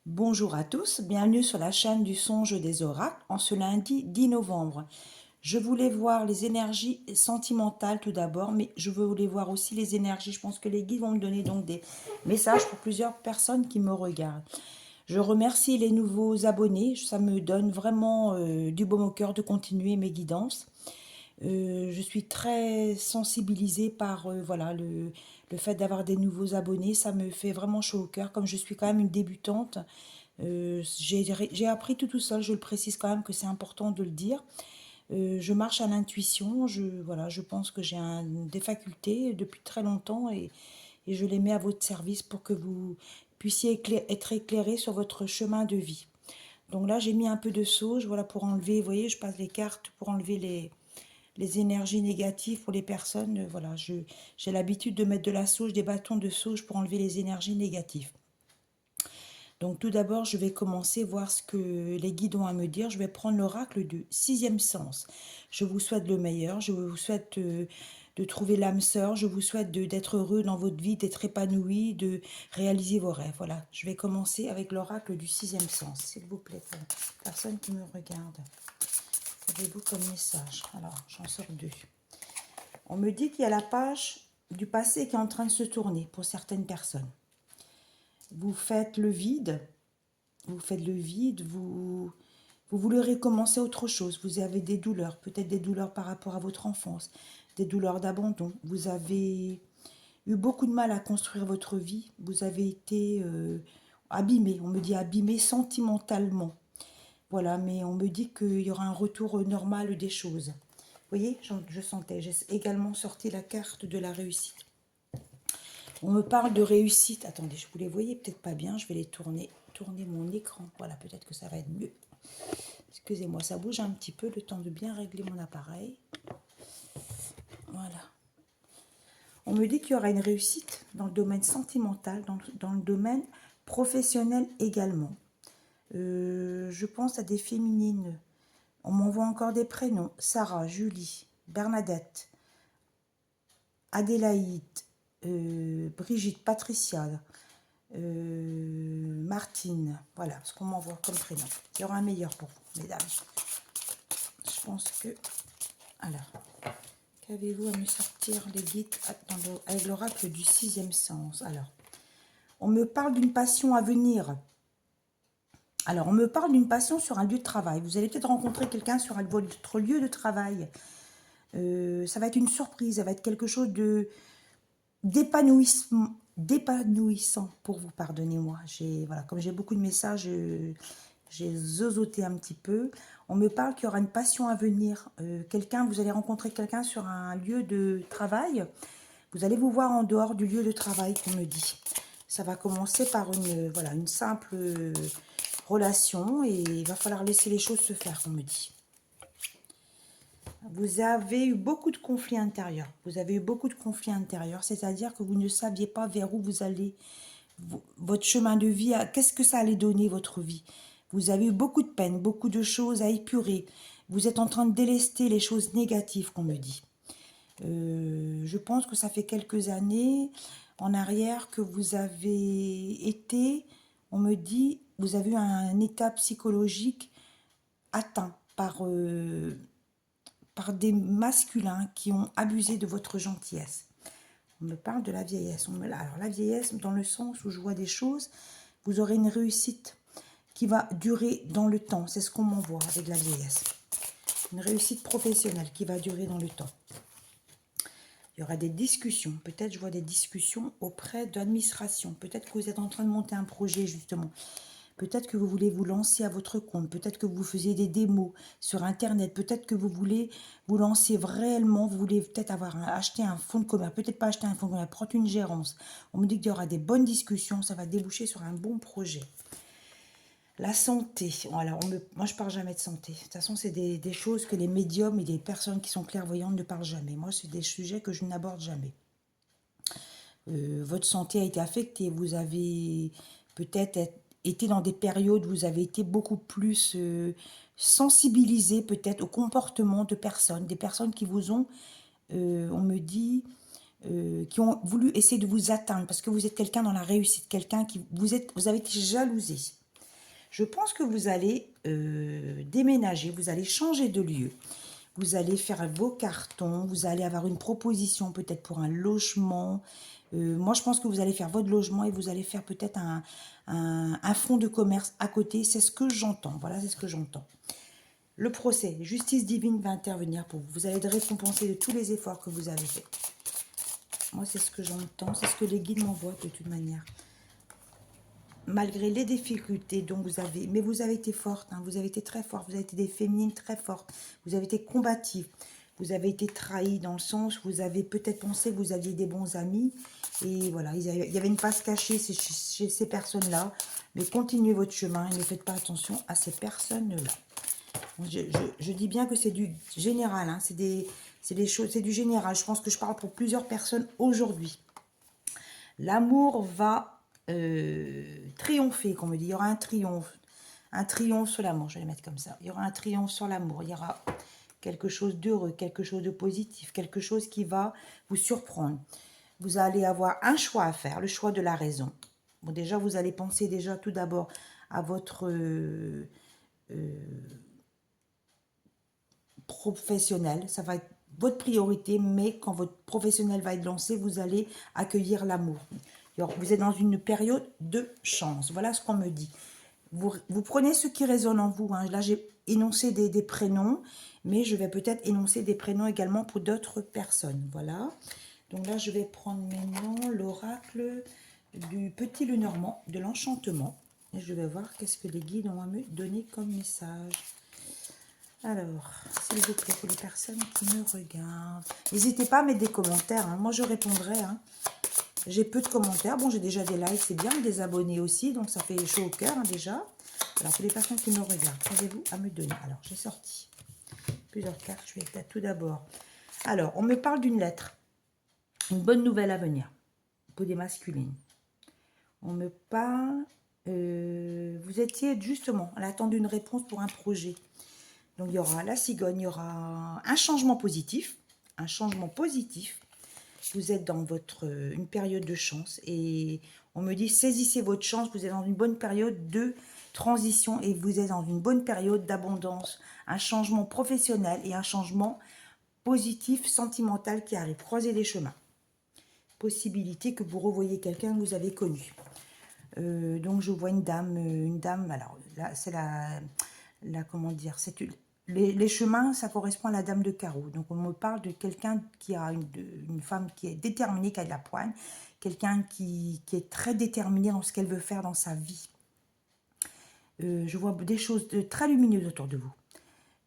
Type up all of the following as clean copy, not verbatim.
Bonjour à tous, bienvenue sur la chaîne du songe des oracles en ce lundi 10 novembre. Je voulais voir les énergies sentimentales tout d'abord, mais je voulais voir aussi les énergies. Je pense que les guides vont me donner donc des messages pour plusieurs personnes qui me regardent. Je remercie les nouveaux abonnés, ça me donne vraiment du baume au cœur de continuer mes guidances. Je suis très sensibilisée par voilà, le fait d'avoir des nouveaux abonnés. Ça me fait vraiment chaud au cœur. Comme je suis quand même une débutante, j'ai appris tout seul. Je le précise quand même que c'est important de le dire. Je marche à l'intuition. Voilà, je pense que j'ai des facultés depuis très longtemps et je les mets à votre service pour que vous puissiez être éclairé sur votre chemin de vie. Donc là, j'ai mis un peu de sauge, voilà, pour enlever, vous voyez, je passe les cartes pour enlever les énergies négatives pour les personnes. Voilà, j'ai l'habitude de mettre de la sauge, des bâtons de sauge pour enlever les énergies négatives. Donc tout d'abord, je vais commencer voir ce que les guides ont à me dire. Je vais prendre l'oracle du sixième sens. Je vous souhaite le meilleur. Je vous souhaite de trouver l'âme sœur. Je vous souhaite d'être heureux dans votre vie, d'être épanoui, de réaliser vos rêves. Voilà, je vais commencer avec l'oracle du sixième sens. S'il vous plaît, personne qui me regarde. Avez-vous comme message? Alors, j'en sors deux. On me dit qu'il y a la page du passé qui est en train de se tourner pour certaines personnes. Vous faites le vide, vous voulez recommencer autre chose. Vous avez des douleurs, peut-être des douleurs par rapport à votre enfance, des douleurs d'abandon. Vous avez eu beaucoup de mal à construire votre vie. Vous avez été abîmé, on me dit abîmé sentimentalement. Voilà, mais on me dit qu'il y aura un retour normal des choses. Vous voyez, je sentais. J'ai également sorti la carte de la réussite. On me parle de réussite. Attendez, vous les voyez peut-être pas bien. Je vais les tourner mon écran. Voilà, peut-être que ça va être mieux. Excusez-moi, ça bouge un petit peu. Le temps de bien régler mon appareil. Voilà. On me dit qu'il y aura une réussite dans le domaine sentimental, dans le domaine professionnel également. Je pense à des féminines. On m'envoie encore des prénoms. Sarah, Julie, Bernadette, Adélaïde, Brigitte, Patricia, Martine. Voilà ce qu'on m'envoie comme prénom. Il y aura un meilleur pour vous, mesdames. Je pense que... Alors, qu'avez-vous à me sortir les guides avec l'oracle du sixième sens? Alors, on me parle d'une passion à venir. Alors, on me parle d'une passion sur un lieu de travail. Vous allez peut-être rencontrer quelqu'un sur votre lieu de travail. Ça va être une surprise, ça va être quelque chose d'épanouissant pour vous, pardonnez-moi. Voilà, comme j'ai beaucoup de messages, j'ai zozoté un petit peu. On me parle qu'il y aura une passion à venir. Vous allez rencontrer quelqu'un sur un lieu de travail. Vous allez vous voir en dehors du lieu de travail, qu'on me dit. Ça va commencer par voilà, une simple relation et il va falloir laisser les choses se faire, on me dit. Vous avez eu beaucoup de conflits intérieurs. Vous avez eu beaucoup de conflits intérieurs, c'est-à-dire que vous ne saviez pas vers où vous allez, votre chemin de vie, qu'est-ce que ça allait donner votre vie. Vous avez eu beaucoup de peine, beaucoup de choses à épurer. Vous êtes en train de délester les choses négatives qu'on me dit. Je pense que ça fait quelques années en arrière que vous avez été, on me dit, vous avez eu un état psychologique atteint par des masculins qui ont abusé de votre gentillesse. On me parle de la vieillesse. Alors la vieillesse, dans le sens où je vois des choses, vous aurez une réussite qui va durer dans le temps. C'est ce qu'on m'envoie avec la vieillesse. Une réussite professionnelle qui va durer dans le temps. Il y aura des discussions. Peut-être je vois des discussions auprès de l'administration. Peut-être que vous êtes en train de monter un projet justement. Peut-être que vous voulez vous lancer à votre compte. Peut-être que vous faisiez des démos sur Internet. Peut-être que vous voulez vous lancer réellement. Vous voulez peut-être acheter un fonds de commerce. Peut-être pas acheter un fonds de commerce, prendre une gérance. On me dit qu'il y aura des bonnes discussions. Ça va déboucher sur un bon projet. La santé. Voilà, moi, je ne parle jamais de santé. De toute façon, c'est des choses que les médiums et les personnes qui sont clairvoyantes ne parlent jamais. Moi, c'est des sujets que je n'aborde jamais. Votre santé a été affectée. Vous avez peut-être été dans des périodes où vous avez été beaucoup plus sensibilisé peut-être au comportement de personnes. Des personnes qui vous ont, on me dit, qui ont voulu essayer de vous atteindre parce que vous êtes quelqu'un dans la réussite, quelqu'un qui vous avez été jalousé. Je pense que vous allez déménager, vous allez changer de lieu. Vous allez faire vos cartons, vous allez avoir une proposition peut-être pour un logement. Moi, je pense que vous allez faire votre logement et vous allez faire peut-être un fonds de commerce à côté. C'est ce que j'entends. Voilà, c'est ce que j'entends. Le procès, justice divine va intervenir pour vous. Vous allez être récompensé de tous les efforts que vous avez faits. Moi, c'est ce que j'entends. C'est ce que les guides m'envoient de toute manière. Malgré les difficultés dont vous avez, mais vous avez été forte, hein, vous avez été très forte, vous avez été des féminines très fortes, vous avez été combative, vous avez été trahie dans le sens où vous avez peut-être pensé que vous aviez des bons amis, et voilà, il y avait une face cachée chez ces personnes-là, mais continuez votre chemin et ne faites pas attention à ces personnes-là. Je dis bien que c'est du général, hein, c'est des choses, c'est du général, je pense que je parle pour plusieurs personnes aujourd'hui. L'amour va triompher, comme on me dit. Il y aura un triomphe sur l'amour. Je vais le mettre comme ça. Il y aura un triomphe sur l'amour. Il y aura quelque chose d'heureux, quelque chose de positif, quelque chose qui va vous surprendre. Vous allez avoir un choix à faire, le choix de la raison. Bon, déjà, vous allez penser déjà tout d'abord à votre professionnel. Ça va être votre priorité, mais quand votre professionnel va être lancé, vous allez accueillir l'amour. Vous êtes dans une période de chance. Voilà ce qu'on me dit. Vous prenez ce qui résonne en vous. Hein. Là, j'ai énoncé des prénoms, mais je vais peut-être énoncer des prénoms également pour d'autres personnes. Voilà. Donc là, je vais prendre maintenant l'oracle du petit Lenormand, de l'enchantement. Et je vais voir qu'est-ce que les guides ont à me donner comme message. Alors, s'il vous plaît, pour les personnes qui me regardent, n'hésitez pas à mettre des commentaires. Hein. Moi, je répondrai. Hein. J'ai peu de commentaires. Bon, j'ai déjà des likes, c'est bien, des abonnés aussi, donc ça fait chaud au cœur hein, déjà. Alors, pour les personnes qui me regardent, qu'avez-vous à me donner? Alors, j'ai sorti plusieurs cartes. Je vais peut-être tout d'abord. Alors, on me parle d'une lettre. Une bonne nouvelle à venir. Pour des masculines. On me parle... vous étiez justement à l'attente d'une réponse pour un projet. Donc, il y aura la cigogne, il y aura un changement positif. Un changement positif. Vous êtes dans une période de chance et on me dit saisissez votre chance, vous êtes dans une bonne période de transition et vous êtes dans une bonne période d'abondance, un changement professionnel et un changement positif, sentimental qui arrive. Croisez les chemins. Possibilité que vous revoyez quelqu'un que vous avez connu. Donc je vois une dame, alors là c'est comment dire, c'est les chemins, ça correspond à la dame de carreau. Donc, on me parle de quelqu'un qui a une femme qui est déterminée, qui a de la poigne. Quelqu'un qui est très déterminé dans ce qu'elle veut faire dans sa vie. Je vois des choses très lumineuses autour de vous.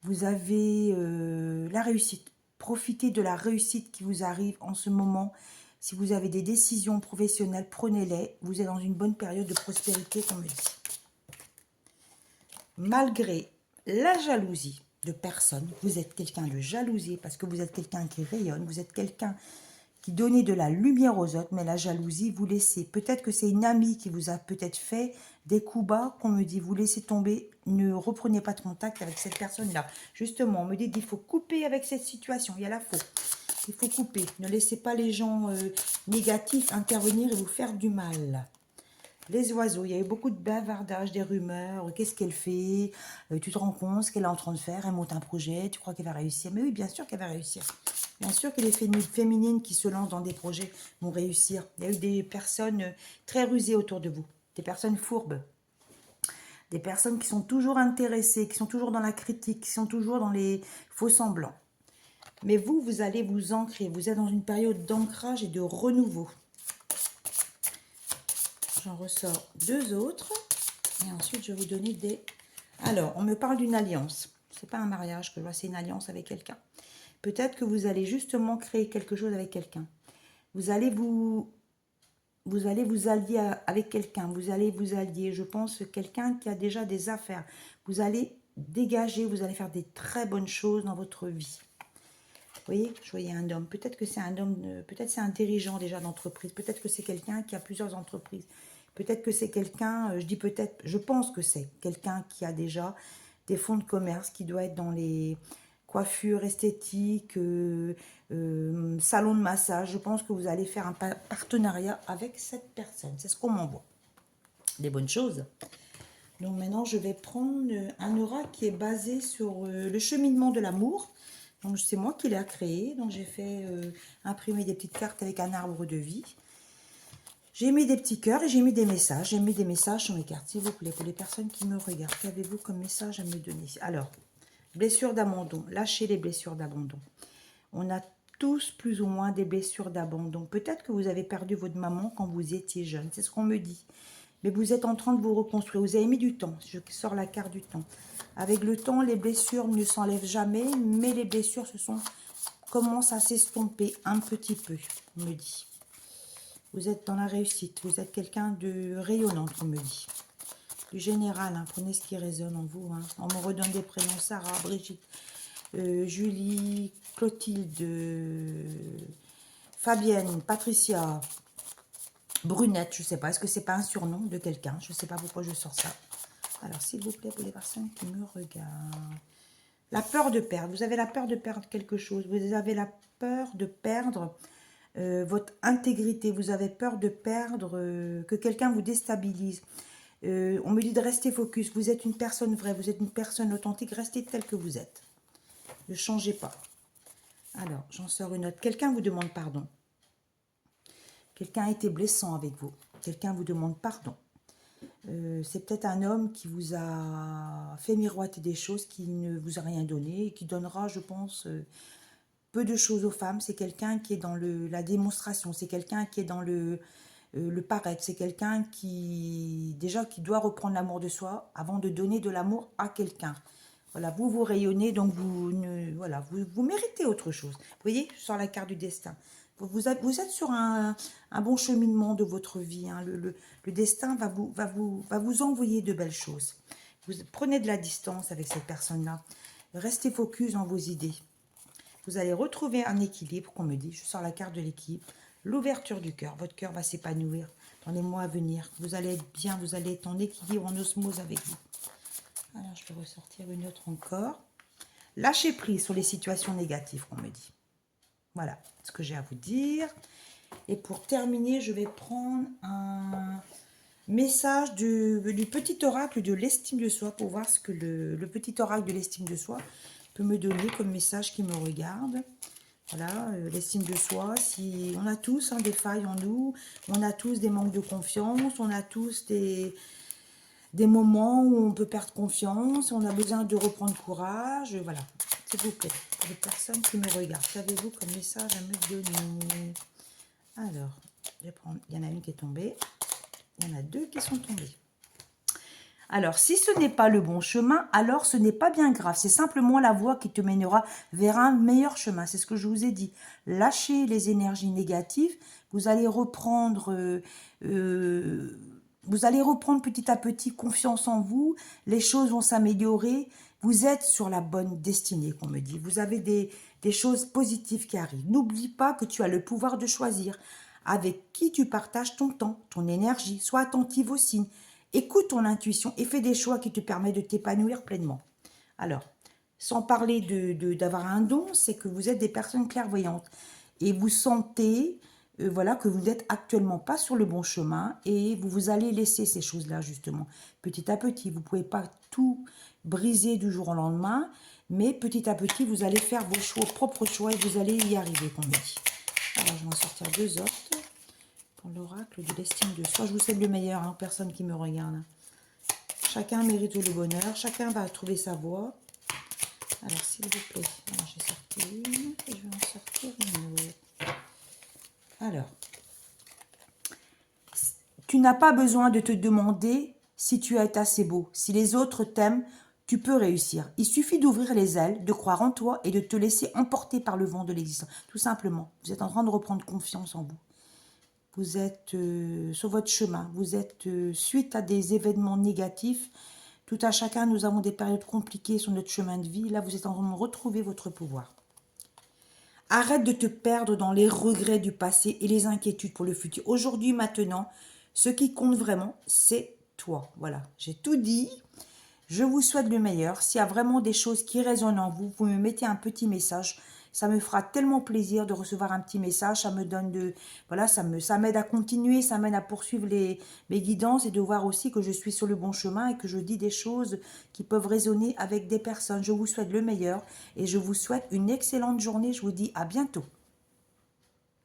Vous avez la réussite. Profitez de la réussite qui vous arrive en ce moment. Si vous avez des décisions professionnelles, prenez-les. Vous êtes dans une bonne période de prospérité, comme me dit. Malgré la jalousie de personne, vous êtes quelqu'un de jalousie parce que vous êtes quelqu'un qui rayonne, vous êtes quelqu'un qui donne de la lumière aux autres, mais la jalousie, vous laissez. Peut-être que c'est une amie qui vous a peut-être fait des coups bas, qu'on me dit, vous laissez tomber, ne reprenez pas de contact avec cette personne-là. Justement, on me dit qu'il faut couper avec cette situation, il y a la faute. Il faut couper, ne laissez pas les gens négatifs intervenir et vous faire du mal. Les oiseaux, il y a eu beaucoup de bavardage, des rumeurs. Qu'est-ce qu'elle fait? Tu te rends compte ce qu'elle est en train de faire? Elle monte un projet, tu crois qu'elle va réussir? Mais oui, bien sûr qu'elle va réussir. Bien sûr que les féminines qui se lancent dans des projets vont réussir. Il y a eu des personnes très rusées autour de vous. Des personnes fourbes. Des personnes qui sont toujours intéressées, qui sont toujours dans la critique, qui sont toujours dans les faux semblants. Mais vous, vous allez vous ancrer. Vous êtes dans une période d'ancrage et de renouveau. J'en ressors deux autres. Et ensuite, je vais vous donner des... Alors, on me parle d'une alliance. Ce n'est pas un mariage que je vois, c'est une alliance avec quelqu'un. Peut-être que vous allez justement créer quelque chose avec quelqu'un. Vous allez vous allier avec quelqu'un. Vous allez vous allier, je pense, quelqu'un qui a déjà des affaires. Vous allez dégager, vous allez faire des très bonnes choses dans votre vie. Vous voyez, je voyais un homme. Peut-être que c'est un homme, peut-être c'est un dirigeant déjà d'entreprise. Peut-être que c'est quelqu'un qui a plusieurs entreprises. Peut-être que c'est quelqu'un, je dis peut-être, je pense que c'est quelqu'un qui a déjà des fonds de commerce, qui doit être dans les coiffures esthétiques, salon de massage. Je pense que vous allez faire un partenariat avec cette personne. C'est ce qu'on m'envoie. Des bonnes choses. Donc maintenant, je vais prendre un oracle qui est basé sur le cheminement de l'amour. Donc c'est moi qui l'ai créé. Donc j'ai fait imprimer des petites cartes avec un arbre de vie. J'ai mis des petits cœurs et j'ai mis des messages. J'ai mis des messages sur mes cartes, s'il vous plaît, pour les personnes qui me regardent. Qu'avez-vous comme message à me donner? Alors, blessures d'abandon. Lâchez les blessures d'abandon. On a tous plus ou moins des blessures d'abandon. Peut-être que vous avez perdu votre maman quand vous étiez jeune. C'est ce qu'on me dit. Mais vous êtes en train de vous reconstruire. Vous avez mis du temps. Je sors la carte du temps. Avec le temps, les blessures ne s'enlèvent jamais, mais les blessures commencent à s'estomper un petit peu, on me dit. Vous êtes dans la réussite. Vous êtes quelqu'un de rayonnant, on me dit. Du général, hein, prenez ce qui résonne en vous. Hein. On me redonne des prénoms. Sarah, Brigitte, Julie, Clotilde, Fabienne, Patricia, Brunette, je ne sais pas. Est-ce que c'est pas un surnom de quelqu'un? Je ne sais pas pourquoi je sors ça. Alors, s'il vous plaît, pour les personnes qui me regardent. La peur de perdre. Vous avez la peur de perdre quelque chose. Vous avez la peur de perdre votre intégrité. Vous avez peur de perdre, que quelqu'un vous déstabilise. On me dit de rester focus. Vous êtes une personne vraie. Vous êtes une personne authentique. Restez tel que vous êtes. Ne changez pas. Alors, j'en sors une autre. Quelqu'un vous demande pardon. Quelqu'un a été blessant avec vous. Quelqu'un vous demande pardon. C'est peut-être un homme qui vous a fait miroiter des choses, qui ne vous a rien donné et qui donnera, je pense, peu de choses aux femmes. C'est quelqu'un qui est dans la démonstration. C'est quelqu'un qui est dans le paraître. C'est quelqu'un qui doit reprendre l'amour de soi avant de donner de l'amour à quelqu'un. Voilà, vous rayonnez, donc vous méritez autre chose. Vous voyez, je sors la carte du destin. Vous êtes sur un bon cheminement de votre vie. Hein. Le destin va vous envoyer de belles choses. Vous prenez de la distance avec cette personne-là. Restez focus dans vos idées. Vous allez retrouver un équilibre, qu'on me dit. Je sors la carte de l'équilibre. L'ouverture du cœur. Votre cœur va s'épanouir dans les mois à venir. Vous allez être bien, vous allez être en équilibre, en osmose avec vous. Alors, je vais ressortir une autre encore. Lâchez prise sur les situations négatives, qu'on me dit. Voilà ce que j'ai à vous dire. Et pour terminer, je vais prendre un message du petit oracle de l'estime de soi pour voir ce que le petit oracle de l'estime de soi peut me donner comme message qui me regarde. Voilà, l'estime de soi. Si on a tous des failles en nous, on a tous des manques de confiance, on a tous des moments où on peut perdre confiance, on a besoin de reprendre courage. Voilà, s'il vous plaît, les personnes qui me regardent, qu'avez-vous comme message à me donner? Alors, je vais prendre, il y en a une qui est tombée, il y en a deux qui sont tombées. Alors, si ce n'est pas le bon chemin, alors ce n'est pas bien grave. C'est simplement la voie qui te mènera vers un meilleur chemin. C'est ce que je vous ai dit. Lâchez les énergies négatives. Vous allez reprendre... vous allez reprendre petit à petit confiance en vous. Les choses vont s'améliorer. Vous êtes sur la bonne destinée, qu'on me dit. Vous avez des choses positives qui arrivent. N'oublie pas que tu as le pouvoir de choisir avec qui tu partages ton temps, ton énergie. Sois attentive aux signes. Écoute ton intuition et fais des choix qui te permettent de t'épanouir pleinement. Alors, sans parler d'avoir un don, c'est que vous êtes des personnes clairvoyantes. Et vous sentez voilà, que vous n'êtes actuellement pas sur le bon chemin et vous allez laisser ces choses-là, justement, petit à petit. Vous ne pouvez pas tout briser du jour au lendemain, mais petit à petit, vous allez faire vos propres choix et vous allez y arriver, comme on dit. Alors, je vais en sortir deux autres. Pour l'oracle de l'estime de soi, je vous souhaite le meilleur, hein, personne qui me regarde. Chacun mérite le bonheur, chacun va trouver sa voie. Alors, s'il vous plaît, j'ai sorti une et je vais en sortir une autre. Alors, tu n'as pas besoin de te demander si tu es assez beau. Si les autres t'aiment, tu peux réussir. Il suffit d'ouvrir les ailes, de croire en toi et de te laisser emporter par le vent de l'existence. Tout simplement, vous êtes en train de reprendre confiance en vous. Vous êtes sur votre chemin. Vous êtes suite à des événements négatifs. Tout à chacun, nous avons des périodes compliquées sur notre chemin de vie. Là, vous êtes en train de retrouver votre pouvoir. Arrête de te perdre dans les regrets du passé et les inquiétudes pour le futur. Aujourd'hui, maintenant, ce qui compte vraiment, c'est toi. Voilà, j'ai tout dit. Je vous souhaite le meilleur. S'il y a vraiment des choses qui résonnent en vous, vous me mettez un petit message. Ça me fera tellement plaisir de recevoir un petit message. Ça me donne de... Voilà, ça m'aide à continuer, ça m'aide à poursuivre mes guidances et de voir aussi que je suis sur le bon chemin et que je dis des choses qui peuvent résonner avec des personnes. Je vous souhaite le meilleur et je vous souhaite une excellente journée. Je vous dis à bientôt.